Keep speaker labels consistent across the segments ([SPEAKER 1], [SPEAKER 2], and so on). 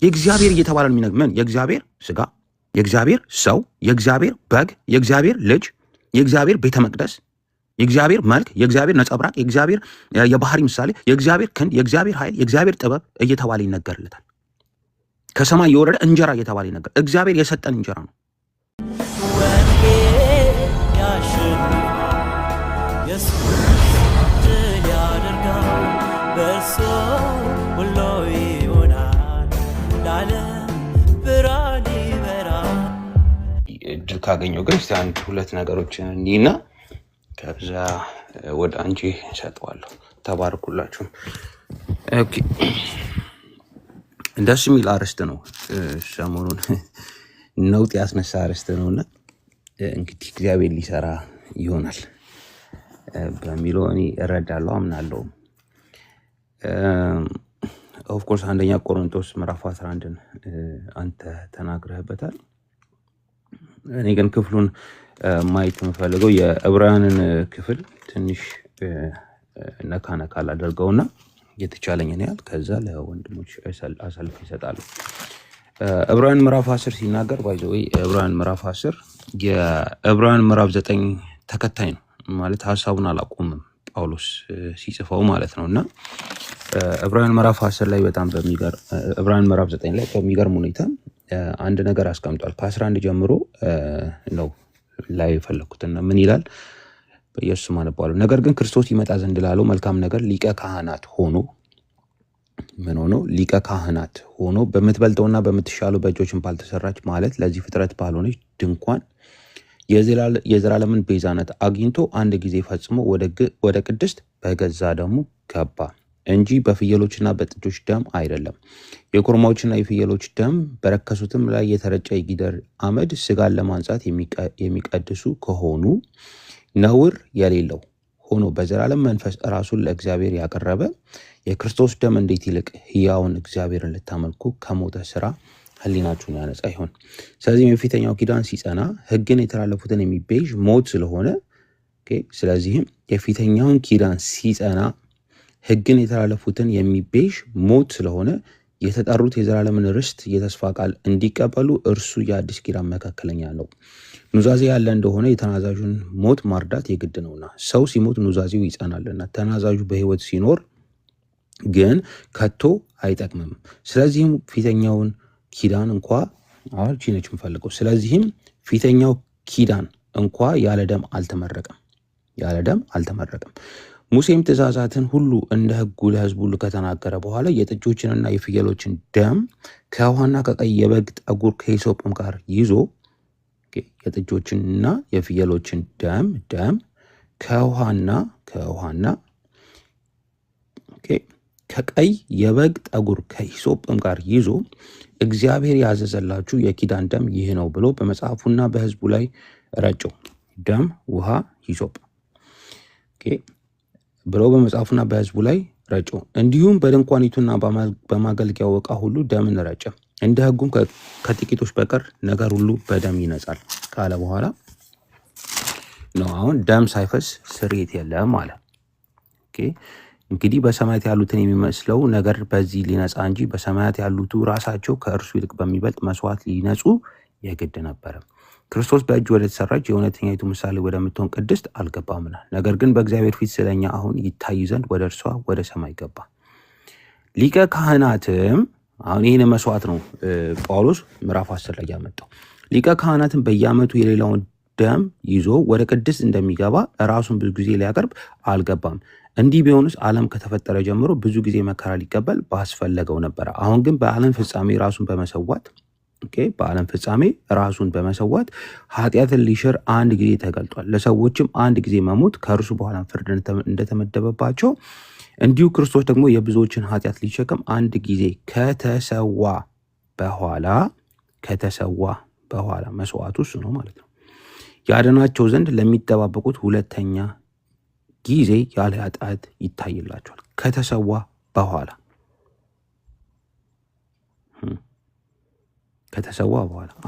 [SPEAKER 1] የእግዚአብሔር እየተባለ ነው የሚነግመን። የእግዚአብሔር ስጋ፣ የእግዚአብሔር ሰው፣ የእግዚአብሔር በግ፣ የእግዚአብሔር ልጅ፣ የእግዚአብሔር ቤተ መቅደስ፣ የእግዚአብሔር መልክ፣ የእግዚአብሔር ነጸብራቅ፣ የእግዚአብሔር የባህሪ ምሳሌ፣ የእግዚአብሔር ክንድ፣ የእግዚአብሔር ኃይል፣ የእግዚአብሔር ጥበብ እየተባለ ይነገርለታል። ከሰማይ የወረደ እንጀራ እየተባለ ይነገር። እግዚአብሔር የሰጠን እንጀራ ነው። እድል ካገኘው ግን እስቲ አንድ ሁለት ነገሮችን እንዲና ከዛ ወደ አንቺ እሰጠዋለሁ። ተባረኩላችሁ። ኦኬ፣ ደስ የሚል አርዕስት ነው። ሰሞኑን ነውጥ ያስነሳ አርዕስት ነውና እንግዲህ እግዚአብሔር ሊሰራ ይሆናል በሚለው እኔ እረዳለሁ፣ አምናለሁ። ኦፍ ኮርስ አንደኛ ቆሮንቶስ ምዕራፍ 11ን አንተ ተናግረህበታል። እኔ ግን ክፍሉን ማየት የምፈልገው የዕብራውያንን ክፍል ትንሽ ነካ ነካ ላደርገውና የተቻለኝን ያህል ከዛ ለወንድሞች አሳልፍ ይሰጣሉ። ዕብራውያን ምዕራፍ 10 ሲናገር ባይዘው ዕብራውያን ምዕራፍ 10 የዕብራውያን ምዕራፍ 9 ተከታይ ነው ማለት ሐሳቡን አላቆምም ጳውሎስ ሲጽፈው ማለት ነውና ዕብራውያን ምዕራፍ 10 ላይ በጣም በሚገርም ዕብራውያን ምዕራፍ 9 ላይ በሚገርም ሁኔታ አንድ ነገር አስቀምጧል። ከ11 ጀምሮ ነው ላይ የፈለኩትና ምን ይላል? በኢየሱስ ማነባለሁ። ነገር ግን ክርስቶስ ይመጣ ዘንድ ላለው መልካም ነገር ሊቀ ካህናት ሆኖ ምን ሆኖ ሊቀ ካህናት ሆኖ በምትበልጠውና በምትሻለው በእጆችም ባልተሰራች ማለት ለዚህ ፍጥረት ባልሆነች ድንኳን የዘላለምን ቤዛነት አግኝቶ አንድ ጊዜ ፈጽሞ ወደ ቅድስት በገዛ ደሙ ገባ እንጂ በፍየሎችና በጥጆች ደም አይደለም። የኮርማዎችና የፍየሎች ደም በረከሱትም ላይ የተረጨ የጊደር አመድ ስጋን ለማንጻት የሚቀድሱ ከሆኑ ነውር የሌለው ሆኖ በዘላለም መንፈስ ራሱን ለእግዚአብሔር ያቀረበ የክርስቶስ ደም እንዴት ይልቅ ሕያውን እግዚአብሔርን ልታመልኩ ከሞተ ስራ ህሊናችሁን ያነጻ ይሆን። ስለዚህም የፊተኛው ኪዳን ሲጸና ሕግን የተላለፉትን የሚቤዥ ሞት ስለሆነ ስለዚህም የፊተኛውን ኪዳን ሲጸና ሕግን የተላለፉትን የሚቤዥ ሞት ስለሆነ የተጠሩት የዘላለምን ርስት የተስፋ ቃል እንዲቀበሉ እርሱ የአዲስ ኪዳን መካከለኛ ነው። ኑዛዜ ያለ እንደሆነ የተናዛዡን ሞት ማርዳት የግድ ነውና ሰው ሲሞት ኑዛዜው ይጸናልና፣ ተናዛዡ በሕይወት ሲኖር ግን ከቶ አይጠቅምም። ስለዚህም ፊተኛውን ኪዳን እንኳ ቺነች ምፈልገው ስለዚህም ፊተኛው ኪዳን እንኳ ያለ ደም አልተመረቀም። ሙሴም ትእዛዛትን ሁሉ እንደ ሕጉ ለሕዝቡ ሁሉ ከተናገረ በኋላ የጥጆችንና የፍየሎችን ደም ከውሃና ከቀይ የበግ ጠጉር ከሂሶጵም ጋር ይዞ የጥጆችንና የፍየሎችን ደም ከውሃና ከቀይ የበግ ጠጉር ከሂሶጵም ጋር ይዞ እግዚአብሔር ያዘዘላችሁ የኪዳን ደም ይህ ነው ብሎ በመጽሐፉና በሕዝቡ ላይ ረጨው። ደም፣ ውሃ፣ ሂሶጵ ብሎ በመጽሐፉና በሕዝቡ ላይ ረጨው። እንዲሁም በድንኳኒቱና በማገልጊያው ዕቃ ሁሉ ደምን ረጨ። እንደ ሕጉም ከጥቂቶች በቀር ነገር ሁሉ በደም ይነጻል ካለ በኋላ ነው አሁን ደም ሳይፈስ ስርየት የለም አለ። እንግዲህ በሰማያት ያሉትን የሚመስለው ነገር በዚህ ሊነጻ እንጂ በሰማያት ያሉቱ ራሳቸው ከእርሱ ይልቅ በሚበልጥ መስዋዕት ሊነጹ የግድ ነበረ። ክርስቶስ በእጅ ወደ ተሰራች የእውነተኛይቱ ምሳሌ ወደምትሆን ቅድስት አልገባምና፣ ነገር ግን በእግዚአብሔር ፊት ስለኛ አሁን ይታይ ዘንድ ወደ እርሷ ወደ ሰማይ ገባ። ሊቀ ካህናትም አሁን ይህን መስዋዕት ነው ጳውሎስ ምዕራፍ 10 ላይ ያመጣው። ሊቀ ካህናትም በየዓመቱ የሌላውን ደም ይዞ ወደ ቅድስት እንደሚገባ ራሱን ብዙ ጊዜ ሊያቀርብ አልገባም። እንዲህ ቢሆንስ ዓለም ከተፈጠረ ጀምሮ ብዙ ጊዜ መከራ ሊቀበል ባስፈለገው ነበረ። አሁን ግን በዓለም ፍጻሜ ራሱን በመሰዋት ኃጢአትን ሊሽር አንድ ጊዜ ተገልጧል። ለሰዎችም አንድ ጊዜ መሞት ከእርሱ በኋላ ፍርድ እንደተመደበባቸው እንዲሁ ክርስቶስ ደግሞ የብዙዎችን ኃጢአት ሊሸከም አንድ ጊዜ ከተሰዋ በኋላ መስዋዕቱ እሱ ነው ማለት ነው ያድናቸው ዘንድ ለሚጠባበቁት ሁለተኛ ጊዜ ያለ ኃጢአት ይታይላቸዋል። ከተሰዋ በኋላ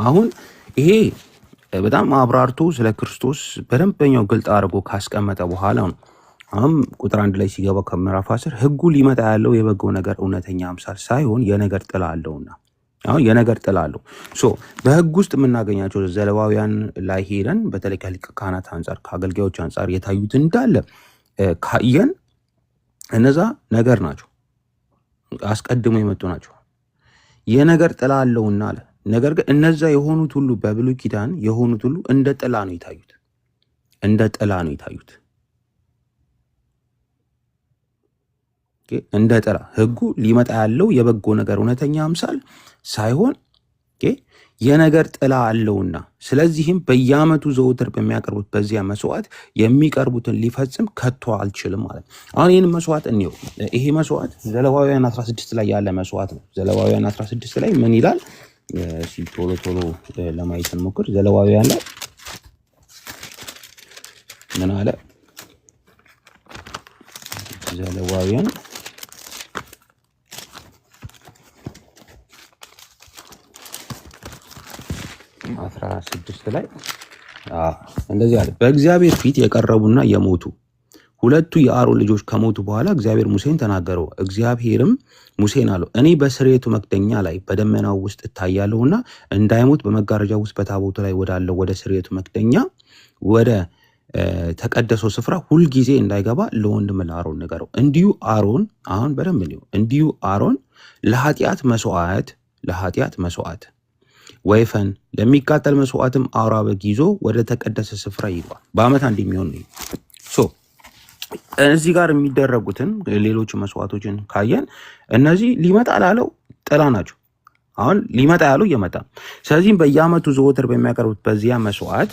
[SPEAKER 1] አሁን ይሄ በጣም አብራርቶ ስለ ክርስቶስ በደንበኛው ግልጥ አድርጎ ካስቀመጠ በኋላ ነው። አሁን ቁጥር 1 ላይ ሲገባ ከምዕራፍ 10 ሕጉ ሊመጣ ያለው የበጎው ነገር እውነተኛ አምሳል ሳይሆን የነገር ጥላ አለውና አሁን የነገር ጥላ አለው። በህግ ውስጥ የምናገኛቸው ዘሌዋውያን ላይ ሄደን በተለይ ከሊቀ ካህናት አንጻር ከአገልጋዮች አንጻር የታዩት እንዳለ ካየን እነዛ ነገር ናቸው፣ አስቀድሞ የመጡ ናቸው። የነገር ጥላ አለውና አለ። ነገር ግን እነዛ የሆኑት ሁሉ በብሉይ ኪዳን የሆኑት ሁሉ እንደ ጥላ ነው የታዩት፣ እንደ ጥላ ነው የታዩት። እንደ ጥላ ህጉ ሊመጣ ያለው የበጎ ነገር እውነተኛ አምሳል ሳይሆን የነገር ጥላ አለውና፣ ስለዚህም በየዓመቱ ዘውትር በሚያቀርቡት በዚያ መስዋዕት የሚቀርቡትን ሊፈጽም ከቶ አልችልም ማለት። አሁን ይህን መስዋዕት እንየው። ይሄ መስዋዕት ዘሌዋውያን 16 ላይ ያለ መስዋዕት ነው። ዘሌዋውያን 16 ላይ ምን ይላል? ቶሎ ቶሎ ለማየት እንሞክር። ዘሌዋውያን ላይ ምን አለ? ዘሌዋውያን 16 ላይ እንደዚህ አለ። በእግዚአብሔር ፊት የቀረቡና የሞቱ ሁለቱ የአሮን ልጆች ከሞቱ በኋላ እግዚአብሔር ሙሴን ተናገረው። እግዚአብሔርም ሙሴን አለው፣ እኔ በስርየቱ መክደኛ ላይ በደመናው ውስጥ እታያለሁና እንዳይሞት በመጋረጃው ውስጥ በታቦቱ ላይ ወዳለው ወደ ስርየቱ መክደኛ ወደ ተቀደሰው ስፍራ ሁልጊዜ እንዳይገባ ለወንድም ለአሮን ንገረው። እንዲሁ አሮን አሁን በደንብ ነው። እንዲሁ አሮን ለኃጢአት መስዋዕት ወይፈን ለሚቃጠል መስዋዕትም አውራ በግ ይዞ ወደ ተቀደሰ ስፍራ ይግባ። በዓመት አንድ የሚሆን ነው። እዚህ ጋር የሚደረጉትን ሌሎች መስዋዕቶችን ካየን እነዚህ ሊመጣ ላለው ጥላ ናቸው። አሁን ሊመጣ ያለው እየመጣ። ስለዚህም በየዓመቱ ዘወትር በሚያቀርቡት በዚያ መስዋዕት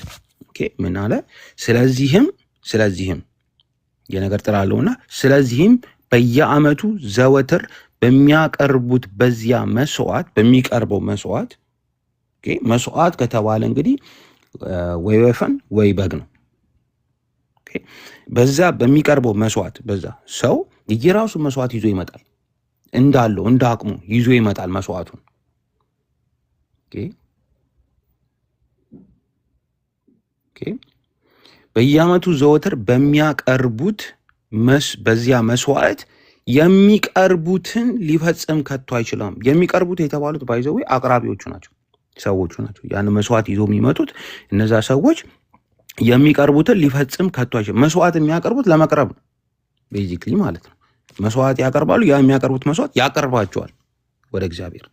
[SPEAKER 1] ምን አለ? ስለዚህም የነገር ጥላ አለውና፣ ስለዚህም በየዓመቱ ዘወትር በሚያቀርቡት በዚያ መስዋዕት በሚቀርበው መስዋዕት ከተባለ እንግዲህ ወይ ወይፈን ወይ በግ ነው። በዛ በሚቀርበው መስዋዕት በዛ ሰው የራሱ መስዋዕት ይዞ ይመጣል። እንዳለው እንደ አቅሙ ይዞ ይመጣል መስዋዕቱን። በየዓመቱ ዘወትር በሚያቀርቡት በዚያ መስዋዕት የሚቀርቡትን ሊፈጽም ከቶ አይችልም። የሚቀርቡት የተባሉት ባይዘው አቅራቢዎቹ ናቸው፣ ሰዎቹ ናቸው። ያን መስዋዕት ይዞ የሚመጡት እነዛ ሰዎች የሚቀርቡትን ሊፈጽም ከቶ አይችልም። መስዋዕት የሚያቀርቡት ለመቅረብ ነው ቤዚክሊ ማለት ነው። መስዋዕት ያቀርባሉ። ያ የሚያቀርቡት መስዋዕት ያቀርባቸዋል ወደ እግዚአብሔር።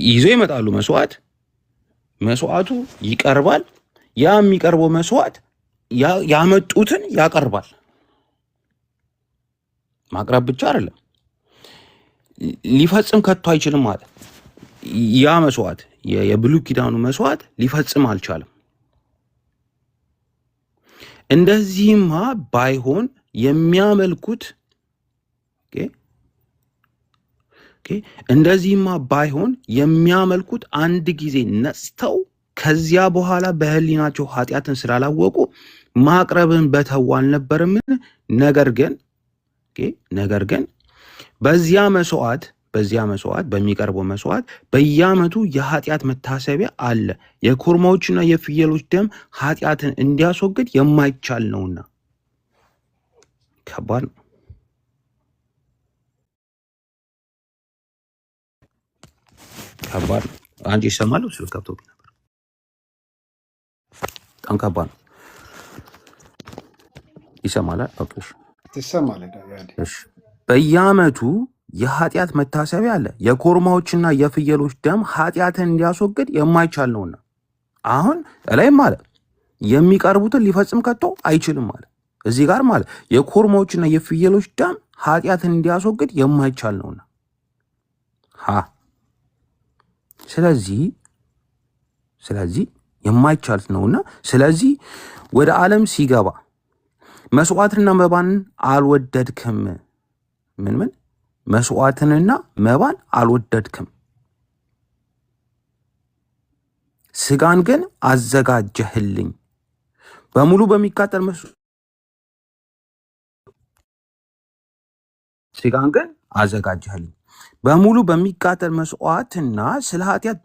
[SPEAKER 1] ይዞ ይመጣሉ መስዋዕቱ ይቀርባል። ያ የሚቀርበው መስዋዕት ያመጡትን ያቀርባል። ማቅረብ ብቻ አይደለም፣ ሊፈጽም ከቶ አይችልም ማለት ያ መስዋዕት የብሉይ ኪዳኑ መስዋዕት ሊፈጽም አልቻለም። እንደዚህማ ባይሆን የሚያመልኩት አንድ ጊዜ ነጽተው ከዚያ በኋላ በሕሊናቸው ኃጢአትን ስላላወቁ ማቅረብን በተው አልነበረምን? ነገር ግን በዚያ መስዋዕት በሚቀርበው መስዋዕት በየዓመቱ የኃጢአት መታሰቢያ አለ። የኮርማዎችና የፍየሎች ደም ኃጢአትን እንዲያስወግድ የማይቻል ነውና። ከባድ ነው። አንቺ ይሰማል? ስለ ከብቶ ነበር። በጣም ከባድ ነው። ይሰማል? በየዓመቱ የኃጢአት መታሰቢያ አለ። የኮርማዎችና የፍየሎች ደም ኃጢአትን እንዲያስወግድ የማይቻል ነውና። አሁን እላይም ማለት የሚቀርቡትን ሊፈጽም ከቶ አይችልም ማለት እዚህ ጋር ማለት የኮርማዎችና የፍየሎች ደም ኃጢአትን እንዲያስወግድ የማይቻል ነውና። ስለዚህ የማይቻል ነውና፣ ስለዚህ ወደ ዓለም ሲገባ መስዋዕትና መባንን አልወደድክም። ምን መስዋዕትንና መባን አልወደድክም፣ ስጋን ግን አዘጋጀህልኝ። በሙሉ በሚቃጠል ስጋን ግን አዘጋጀህልኝ በሙሉ በሚቃጠል መስዋዕትና ስለ ኃጢአት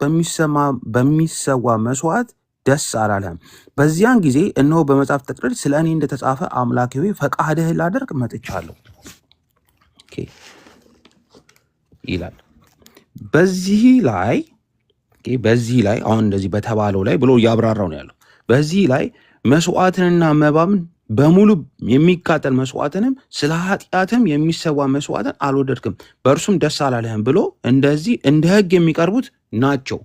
[SPEAKER 1] በሚሰዋ መስዋዕት ደስ አላለህም። በዚያን ጊዜ እነሆ በመጽሐፍ ተቀደደ ስለ እኔ እንደተጻፈ አምላኬ ሆይ ፈቃድህን ላደርግ መጥቻለሁ። ይላል። በዚህ ላይ አሁን እንደዚህ በተባለው ላይ ብሎ እያብራራው ነው ያለው። በዚህ ላይ መስዋዕትንና መባምን በሙሉ የሚቃጠል መስዋዕትንም ስለ ኃጢአትም የሚሰዋ መስዋዕትን አልወደድክም፣ በእርሱም ደስ አላለህም ብሎ እንደዚህ እንደ ሕግ የሚቀርቡት ናቸው።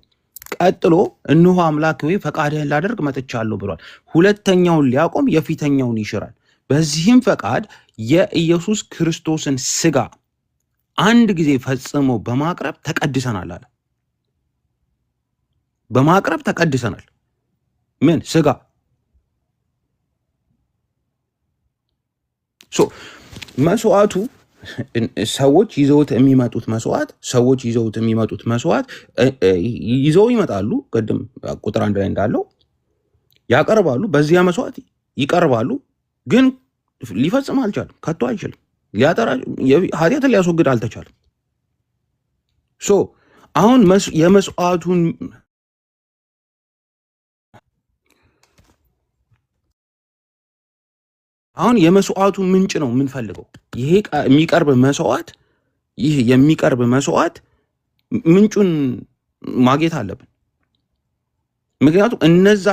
[SPEAKER 1] ቀጥሎ እነሆ አምላክ ሆይ ፈቃድህን ላደርግ መጥቻለሁ ብሏል። ሁለተኛውን ሊያቆም የፊተኛውን ይሽራል። በዚህም ፈቃድ የኢየሱስ ክርስቶስን ስጋ አንድ ጊዜ ፈጽሞ በማቅረብ ተቀድሰናል አለ። በማቅረብ ተቀድሰናል። ምን ስጋ መስዋዕቱ ሰዎች ይዘውት የሚመጡት መስዋዕት ይዘው ይመጣሉ። ቅድም ቁጥር 1 ላይ እንዳለው ያቀርባሉ። በዚያ መስዋዕት ይቀርባሉ። ግን ሊፈጽም አልቻለም። ከቶ አይችልም። ኃጢአትን ሊያስወግድ አልተቻለም። አሁን የመስዋዕቱን ምንጭ ነው የምንፈልገው። ይሄ የሚቀርብ መስዋዕት ምንጩን ማግኘት አለብን። ምክንያቱም እነዛ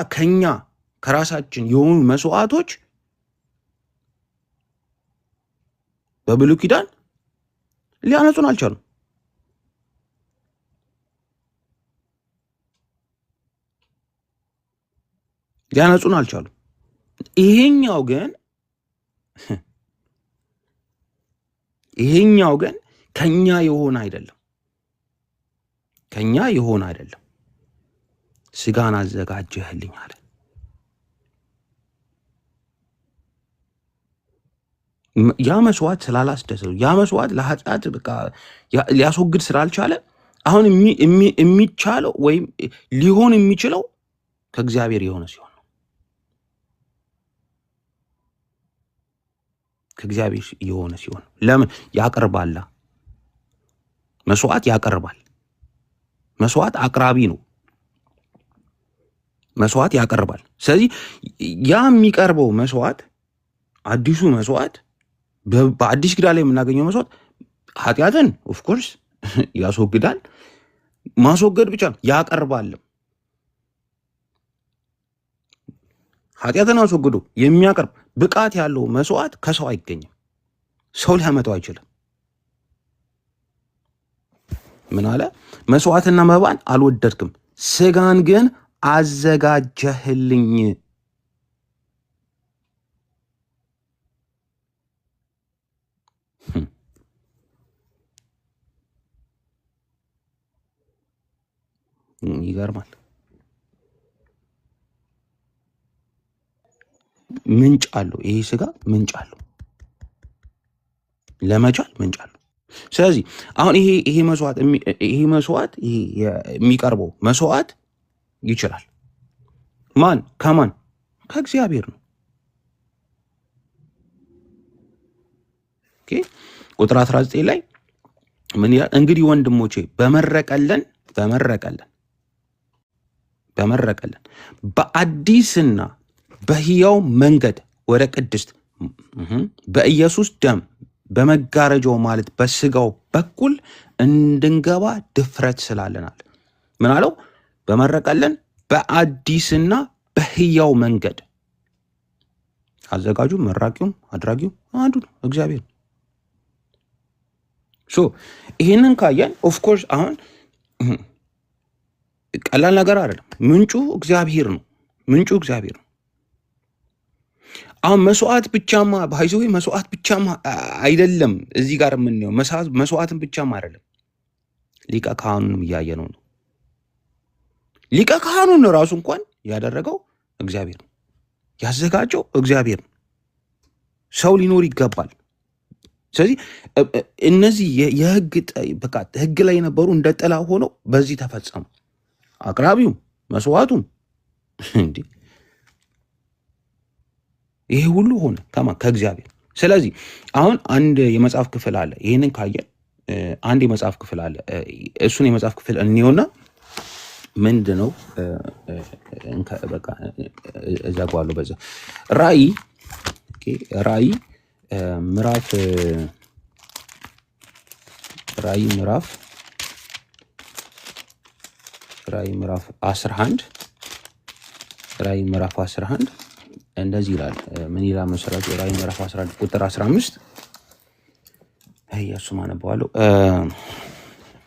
[SPEAKER 1] ከራሳችን የሆኑ መስዋዕቶች በብሉይ ኪዳን ሊያነጹን አልቻሉም። ይሄኛው ግን ከኛ የሆነ አይደለም። ስጋን አዘጋጀህልኝ አለ። ያ መስዋዕት ስላላስደሰው፣ ያ መስዋዕት ለኃጢአት ሊያስወግድ ስላልቻለ አሁን የሚቻለው ወይም ሊሆን የሚችለው ከእግዚአብሔር የሆነ ሲሆን ነው። ከእግዚአብሔር የሆነ ሲሆን ለምን ያቀርባላ? መስዋዕት ያቀርባል። መስዋዕት አቅራቢ ነው። መስዋዕት ያቀርባል። ስለዚህ ያ የሚቀርበው መስዋዕት አዲሱ መስዋዕት በአዲስ ኪዳን ላይ የምናገኘው መስዋዕት ኃጢአትን ኦፍኮርስ ያስወግዳል። ማስወገድ ብቻ ያቀርባልም። ኃጢአትን አስወግዶ የሚያቀርብ ብቃት ያለው መስዋዕት ከሰው አይገኝም። ሰው ሊያመጣው አይችልም። ምን አለ? መስዋዕትና መባን አልወደድክም፣ ስጋን ግን አዘጋጀህልኝ። ይገርማል። ምንጭ አለው። ይሄ ስጋ ምንጭ አለው። ለመቻል ምንጭ አለው። ስለዚህ አሁን ይሄ መስዋዕት የሚቀርበው መስዋዕት ይችላል። ከማን? ከእግዚአብሔር ነው። ቁጥር 19 ላይ ምን ይላል? እንግዲህ ወንድሞቼ በመረቀለን በአዲስና በሕያው መንገድ ወደ ቅድስት በኢየሱስ ደም በመጋረጃው ማለት በስጋው በኩል እንድንገባ ድፍረት ስላለናል። ምን አለው? በመረቀለን በአዲስና በሕያው መንገድ። አዘጋጁ መራቂውም አድራጊው አንዱ ነው፣ እግዚአብሔር። ይህንን ካየን ኦፍኮርስ አሁን ቀላል ነገር አይደለም። ምንጩ እግዚአብሔር ነው። አሁን መስዋዕት ብቻማ መስዋዕት ብቻማ አይደለም። እዚህ ጋር የምንየው መስዋዕትን ብቻማ አይደለም። ሊቀ ካህኑንም እያየነው ነው። ሊቀ ካህኑን ራሱ እንኳን ያደረገው እግዚአብሔር ነው። ያዘጋጀው እግዚአብሔር ነው። ሰው ሊኖር ይገባል። ስለዚህ እነዚህ ህግ ላይ የነበሩ እንደ ጥላ ሆነው በዚህ ተፈጸሙ። አቅራቢውም መስዋዕቱም እንዲህ ይሄ ሁሉ ሆነ ከእግዚአብሔር። ስለዚህ አሁን አንድ የመጽሐፍ ክፍል አለ። ይህንን ካየን አንድ የመጽሐፍ ክፍል አለ። እሱን የመጽሐፍ ክፍል እንየውና ምንድን ነው በቃ እዘጋዋለሁ። በዛ ራእይ ምዕራፍ ራእይ ምዕራፍ 11 ራእይ ምዕራፍ 11 እንደዚህ ይላል። ምን ይላል መሰላችሁ? ራእይ ምዕራፍ 11 ቁጥር 15 እሱ ማነበዋለሁ።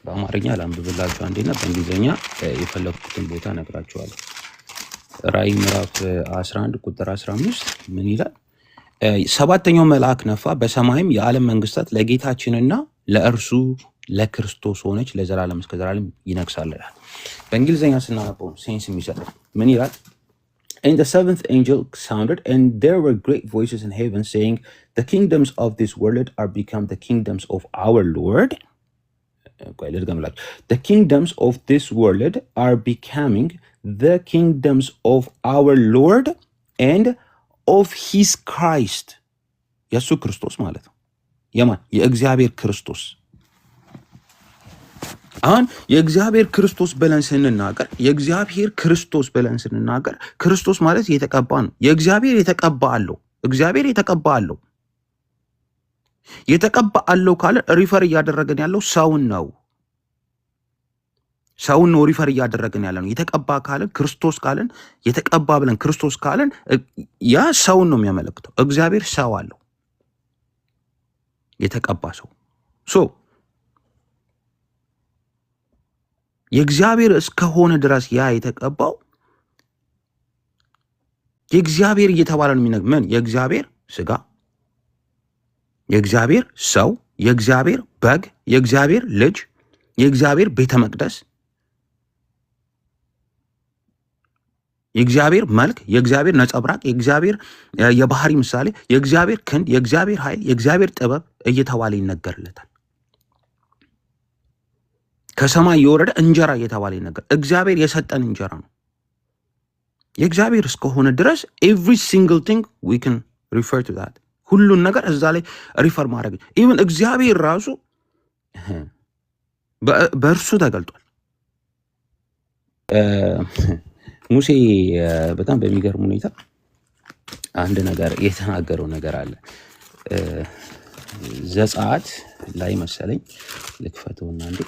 [SPEAKER 1] በአማርኛ ላንብብላችሁ አንዴና በእንግሊዝኛ የፈለኩትን ቦታ ነግራችኋለሁ። ራእይ ምዕራፍ 11 ቁጥር 15 ምን ይላል? ሰባተኛው መልአክ ነፋ፣ በሰማይም የዓለም መንግስታት ለጌታችንና ለእርሱ ለክርስቶስ ሆነች፣ ለዘላለም እስከ ዘላለም ይነግሳል ይላል። በእንግሊዝኛ ስናነበው ሴንስ የሚሰጠው ምን ይላል? And the seventh angel sounded, and there were great voices in heaven saying, the kingdoms of this world are become the kingdoms of our Lord. The kingdoms of this world are becoming the kingdoms of our Lord and of his Christ. የሱ ክርስቶስ ማለት ነው። የማን? የእግዚአብሔር ክርስቶስ። አሁን የእግዚአብሔር ክርስቶስ ብለን ስንናገር ክርስቶስ ማለት የተቀባ ነው። የእግዚአብሔር የተቀባ አለው። እግዚአብሔር የተቀባ አለው። የተቀባ አለው ካለ ሪፈር እያደረገን ያለው ሰውን ነው ሪፈር እያደረገን ያለ ነው። የተቀባ ካለን ክርስቶስ ካለን የተቀባ ብለን ክርስቶስ ካለን ያ ሰውን ነው የሚያመለክተው። እግዚአብሔር ሰው አለው፣ የተቀባ ሰው። የእግዚአብሔር እስከሆነ ድረስ ያ የተቀባው የእግዚአብሔር እየተባለ ነው የሚነግር። ምን? የእግዚአብሔር ስጋ፣ የእግዚአብሔር ሰው፣ የእግዚአብሔር በግ፣ የእግዚአብሔር ልጅ፣ የእግዚአብሔር ቤተ መቅደስ፣ የእግዚአብሔር መልክ፣ የእግዚአብሔር ነጸብራቅ፣ የእግዚአብሔር የባህሪ ምሳሌ፣ የእግዚአብሔር ክንድ፣ የእግዚአብሔር ኃይል፣ የእግዚአብሔር ጥበብ እየተባለ ይነገርለታል። ከሰማይ የወረደ እንጀራ እየተባለ ይነገር። እግዚአብሔር የሰጠን እንጀራ ነው። የእግዚአብሔር እስከሆነ ድረስ every single thing we can refer to that። ሁሉን ነገር እዛ ላይ ሪፈር ማድረግ ኢቭን እግዚአብሔር ራሱ በእርሱ ተገልጧል። ሙሴ በጣም በሚገርም ሁኔታ አንድ ነገር የተናገረው ነገር አለ። ዘጸአት ላይ መሰለኝ ልክፈተውና እንዴ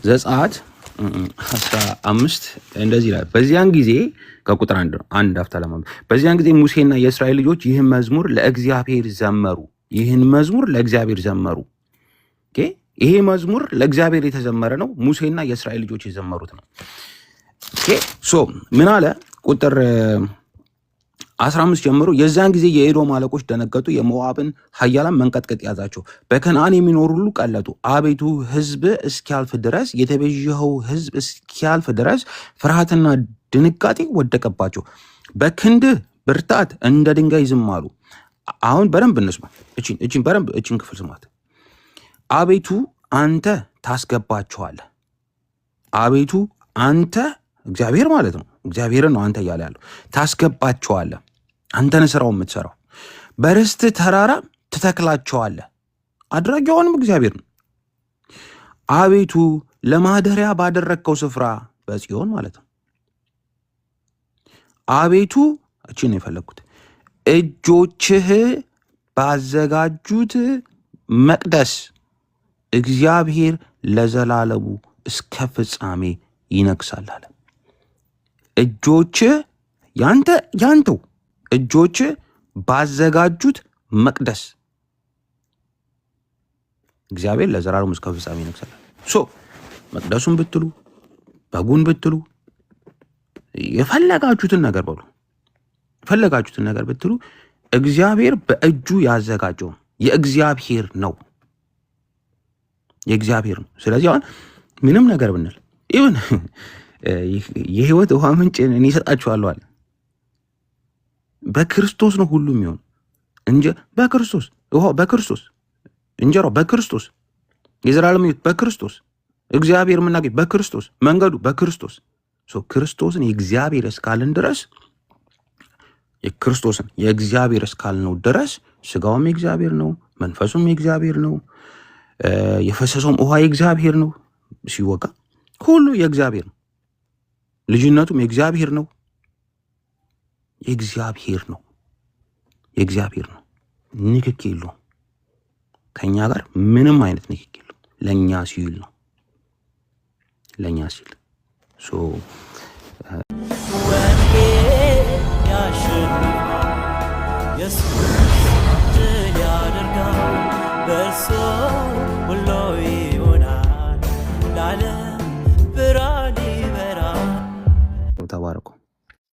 [SPEAKER 1] ዘጸአት 15 እንደዚህ ይላል። በዚያን ጊዜ ከቁጥር አንድ አፍታ ለማለት በዚያን ጊዜ ሙሴና የእስራኤል ልጆች ይህን መዝሙር ለእግዚአብሔር ዘመሩ። ይሄ መዝሙር ለእግዚአብሔር የተዘመረ ነው። ሙሴና የእስራኤል ልጆች የዘመሩት ነው። ምን አለ? ቁጥር 15 ጀምሮ የዛን ጊዜ የኤዶም አለቆች ደነገጡ፣ የሞዓብን ኃያላን መንቀጥቀጥ ያዛቸው፣ በከነዓን የሚኖሩ ሁሉ ቀለጡ። አቤቱ ሕዝብ እስኪያልፍ ድረስ የተቤዠኸው ሕዝብ እስኪያልፍ ድረስ ፍርሃትና ድንጋጤ ወደቀባቸው፣ በክንድህ ብርታት እንደ ድንጋይ ዝም አሉ። አሁን በደንብ እንስማ። እቺን ክፍል ስማት። አቤቱ አንተ ታስገባቸዋለህ። አቤቱ አንተ እግዚአብሔር ማለት ነው። እግዚአብሔርን ነው አንተ እያለ ያለው። ታስገባቸዋለህ። አንተን ስራው የምትሰራው በርስት ተራራ ትተክላቸዋለህ። አድራጊውንም እግዚአብሔር ነው። አቤቱ ለማደሪያ ባደረግከው ስፍራ በጽዮን ማለት ነው። አቤቱ እቺን ነው የፈለግኩት። እጆችህ ባዘጋጁት መቅደስ እግዚአብሔር ለዘላለሙ እስከ ፍጻሜ ይነግሳል አለ። እጆችህ ያንተው እጆችህ ባዘጋጁት መቅደስ እግዚአብሔር ለዘላለሙ እስከ ፍጻሜ ይነግሳል። መቅደሱን ብትሉ በጉን ብትሉ የፈለጋችሁትን ነገር በሉ፣ የፈለጋችሁትን ነገር ብትሉ እግዚአብሔር በእጁ ያዘጋጀው የእግዚአብሔር ነው፣ የእግዚአብሔር ነው። ስለዚህ አሁን ምንም ነገር ብንል ኢቭን የህይወት ውሃ ምንጭ እኔ እሰጣችኋለሁ አለ። በክርስቶስ ነው ሁሉ የሚሆን እንጂ በክርስቶስ ውሃው በክርስቶስ እንጀራው በክርስቶስ የዘላለም ሕይወት በክርስቶስ እግዚአብሔር የምናገኝ በክርስቶስ መንገዱ በክርስቶስ ክርስቶስን የእግዚአብሔር እስካልን ድረስ የክርስቶስን የእግዚአብሔር እስካልነው ድረስ ስጋውም የእግዚአብሔር ነው፣ መንፈሱም የእግዚአብሔር ነው፣ የፈሰሰውም ውሃ የእግዚአብሔር ነው። ሲወቃ ሁሉ የእግዚአብሔር ነው። ልጅነቱም የእግዚአብሔር ነው። የእግዚአብሔር ነው። የእግዚአብሔር ነው። ንክኪ የለውም። ከኛ ጋር ምንም አይነት ንክኪ የለውም። ለኛ ሲል ነው። ለኛ ሲል
[SPEAKER 2] ወንጌል ያሸንፋል።